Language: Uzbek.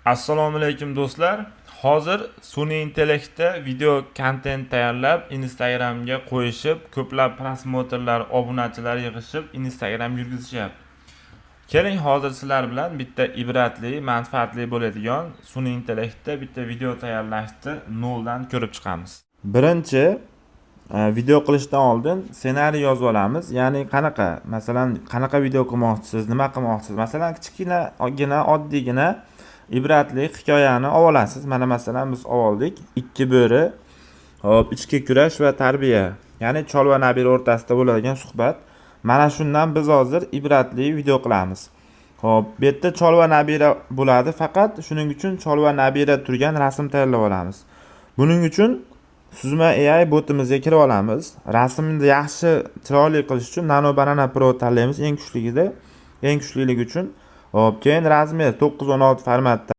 Assalomu alaykum do'stlar. Hozir sun'iy intellektda video kontent tayyorlab Instagramga qo'yishib, ko'plab prosmotrlar, obunachilar yig'ishib, Instagram yurgizishyapti. Keling, hozir sizlar bilan bitta ibratli, manfaatli bo'ladigan sun'iy intellektda bitta video tayyorlashni noldan ko'rib chiqamiz. Birinchi video qilishdan oldin ssenariy yozib olamiz. Ya'ni masalan, qanaqa video qilmoqchisiz, nima qilmoqchisiz? Masalan, kichkina, oddiygina ibratli hikoyani olasiz. Mana masalan biz oldik. Ikki bo'ri, hop, ichki kurash va tarbiya. Ya'ni chol va nabira o'rtasida bo'ladigan suhbat. Mana shundan biz hozir ibratli video qilamiz. Hop, bu yerda chol va nabira bo'ladi, faqat shuning uchun chol va nabira turgan rasm tayyorlab olamiz. Buning uchun Suzma AI botimizga kirib olamiz. Rasmni yaxshi, chiroyli qilish uchun Nano Banana Pro tanlaymiz eng kuchliligi uchun. Hop, keyin razmer 916 formatda